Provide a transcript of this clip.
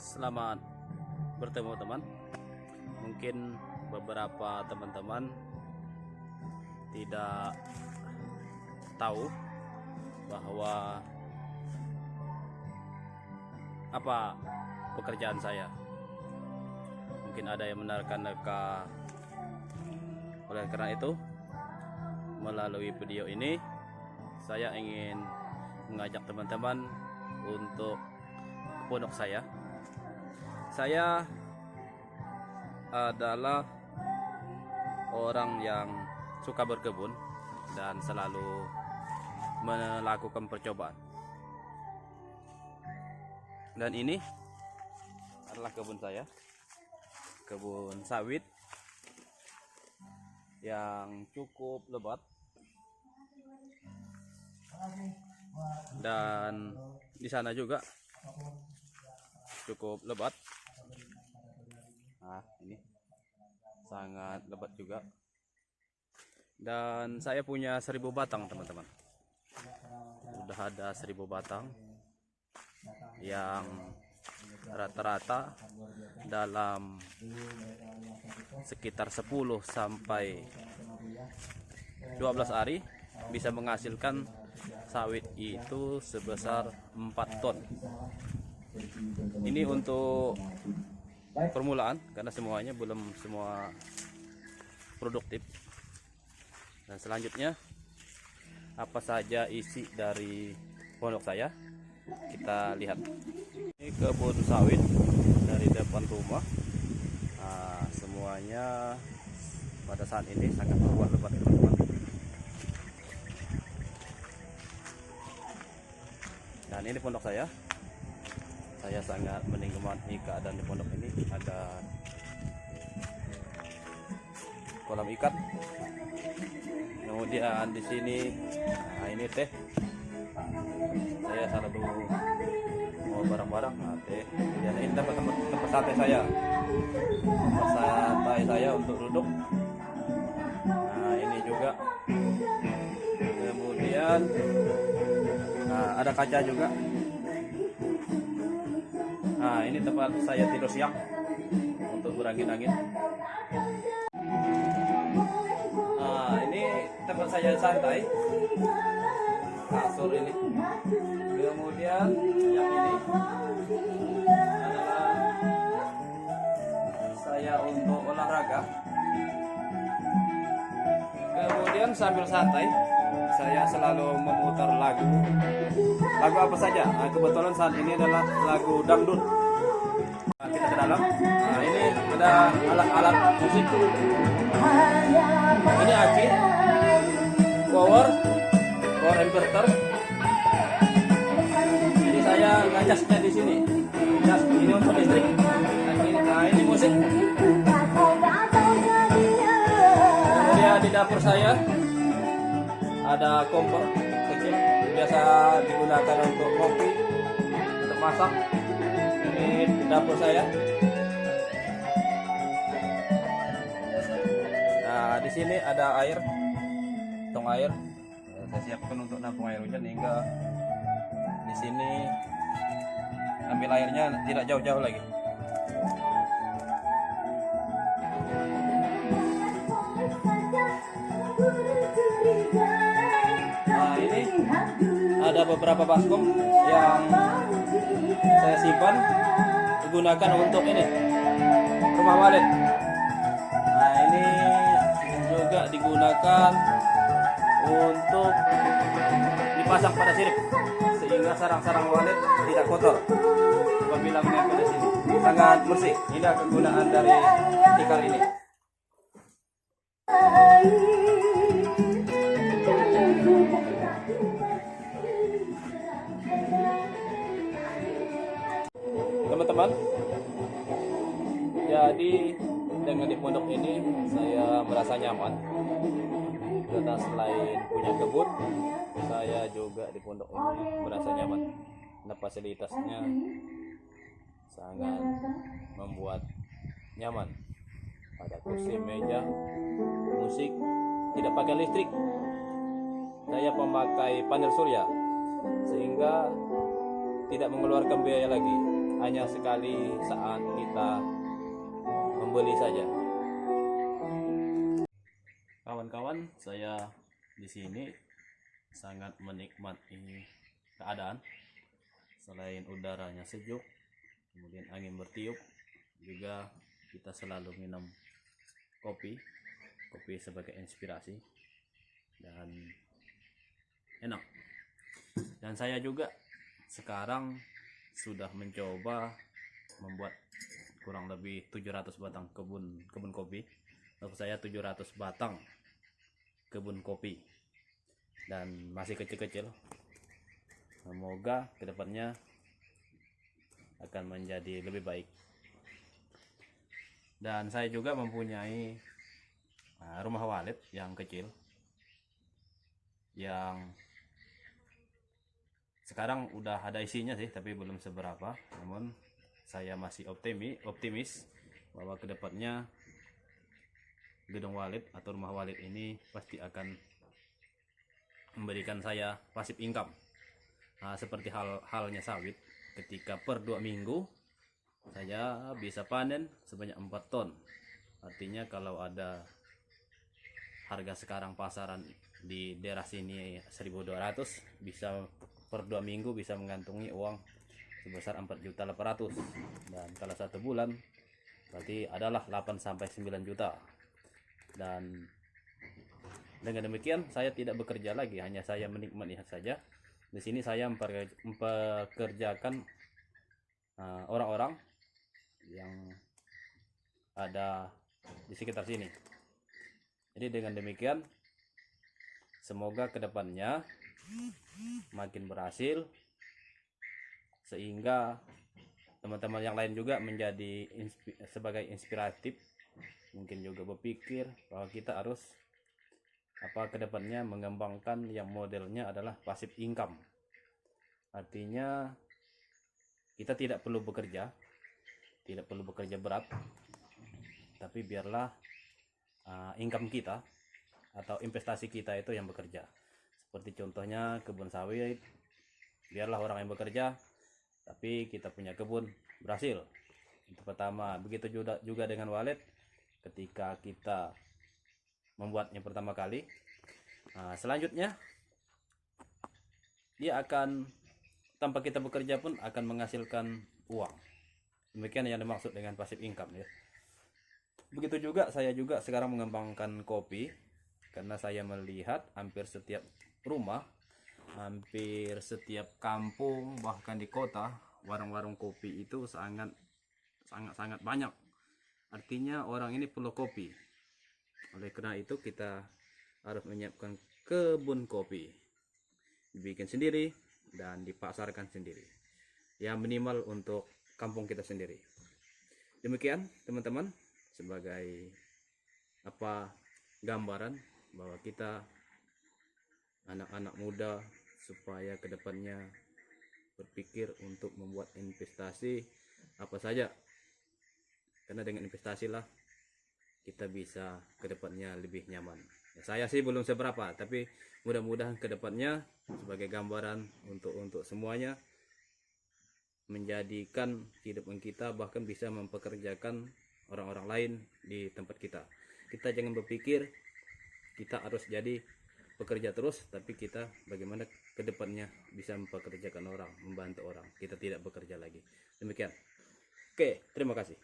Selamat bertemu teman. Mungkin beberapa teman-teman tidak tahu bahwa apa pekerjaan saya. Mungkin ada yang menerka-nerka. Oleh karena itu, melalui video ini saya ingin mengajak teman-teman untuk ke pondok saya. Saya adalah orang yang suka berkebun dan selalu melakukan percobaan. Dan ini adalah kebun saya, kebun sawit yang cukup lebat, dan di sana juga cukup lebat. Nah, ini sangat lebat juga. Dan saya punya 1000 batang, teman-teman. Sudah ada 1000 batang yang rata-rata dalam sekitar 10 sampai 12 hari bisa menghasilkan sawit itu sebesar 4 ton. Ini untuk permulaan karena semuanya belum semua produktif. Dan selanjutnya apa saja isi dari pondok saya, kita lihat. Ini kebun sawit dari depan rumah. Nah, semuanya pada saat ini sangat lebat, teman-teman. Dan ini pondok saya. Saya sangat menikmati keadaan di pondok ini. Ada kolam ikan. Kemudian di sini, nah ini teh. Saya selalu mau barang-barang, nah teh. Dan ini tempat santai saya. Tempat santai saya untuk duduk. Nah ini juga. Kemudian, nah ada kaca juga. Nah ini tempat saya tidur siang untuk berangin-angin. Nah ini tempat saya santai, kasur ini. Kemudian yang ini adalah saya untuk olahraga. Kemudian sambil santai saya selalu memutar lagu apa saja. Nah, kebetulan saat ini adalah lagu dangdut. Nah, kita ke dalam. Nah, ini ada alat-alat musik. Ini aki, power inverter. Jadi saya ngajasnya di sini. Jas ini untuk listrik. Nah, ini musik. Kemudian di dapur saya ada kompor kecil, biasa digunakan untuk kopi, untuk masak. Ini dapur saya. Nah, di sini ada air, tong air. Saya siapkan untuk nampung air hujan hingga di sini ambil airnya tidak jauh-jauh lagi. Ada beberapa baskom yang saya simpan digunakan untuk ini rumah walet. Nah ini juga digunakan untuk dipasang pada sirip sehingga sarang-sarang walet tidak kotor apabila menempel di sini. Sangat bersih. Ini kegunaan dari tikar ini. Teman-teman, jadi dengan di pondok ini saya merasa nyaman karena selain punya kebun, saya juga di pondok ini merasa nyaman. Nah, fasilitasnya sangat membuat nyaman. Ada kursi, meja, musik, tidak pakai listrik. Saya memakai panel surya sehingga tidak mengeluarkan biaya lagi. hanya sekali saat kita membeli saja. Kawan-kawan, saya di sini sangat menikmati keadaan. Selain udaranya sejuk, kemudian angin bertiup, juga kita selalu minum kopi sebagai inspirasi dan enak. Dan saya juga sekarang sudah mencoba membuat kurang lebih 700 batang kebun kopi. Untuk saya 700 batang kebun kopi dan masih kecil-kecil. Semoga kedepannya akan menjadi lebih baik. Dan saya juga mempunyai rumah walet yang kecil yang sekarang udah ada isinya sih, tapi belum seberapa. Namun saya masih optimis bahwa kedepannya gedung walet atau rumah walet ini pasti akan memberikan saya passive income. Seperti halnya sawit, ketika per 2 minggu saya bisa panen sebanyak 4 ton. Artinya kalau ada harga sekarang pasaran di daerah sini 1.200, bisa per 2 minggu bisa mengantongi uang sebesar 4.800.000. Dan kalau 1 bulan berarti adalah 8 sampai 9 juta. Dan dengan demikian saya tidak bekerja lagi, hanya saya menikmati saja. Di sini saya mempekerjakan orang-orang yang ada di sekitar sini. Jadi dengan demikian semoga kedepannya makin berhasil, sehingga teman-teman yang lain juga menjadi sebagai inspiratif, mungkin juga berpikir bahwa kita harus kedepannya mengembangkan yang modelnya adalah passive income. Artinya kita tidak perlu bekerja berat, tapi biarlah income kita atau investasi kita itu yang bekerja. Seperti contohnya kebun sawit, biarlah orang yang bekerja, tapi kita punya kebun berhasil. Itu pertama. Begitu juga dengan walet, ketika kita membuatnya pertama kali, selanjutnya dia akan tanpa kita bekerja pun akan menghasilkan uang. Demikian yang dimaksud dengan passive income ya. Begitu juga saya juga sekarang mengembangkan kopi, karena saya melihat hampir setiap rumah, hampir setiap kampung, bahkan di kota, warung-warung kopi itu sangat banyak. Artinya orang ini perlu kopi. Oleh karena itu kita harus menyiapkan kebun kopi, dibikin sendiri dan dipasarkan sendiri, ya minimal untuk kampung kita sendiri. Demikian teman-teman, sebagai gambaran bahwa kita anak-anak muda supaya kedepannya berpikir untuk membuat investasi apa saja, karena dengan investasi lah kita bisa kedepannya lebih nyaman. Ya, saya sih belum seberapa, tapi mudah-mudahan kedepannya sebagai gambaran untuk semuanya, menjadikan kehidupan kita bahkan bisa mempekerjakan orang-orang lain di tempat kita. Kita jangan berpikir kita harus jadi pekerja terus, tapi kita bagaimana kedepannya bisa mempekerjakan orang, membantu orang. Kita tidak bekerja lagi. Demikian. Oke, terima kasih.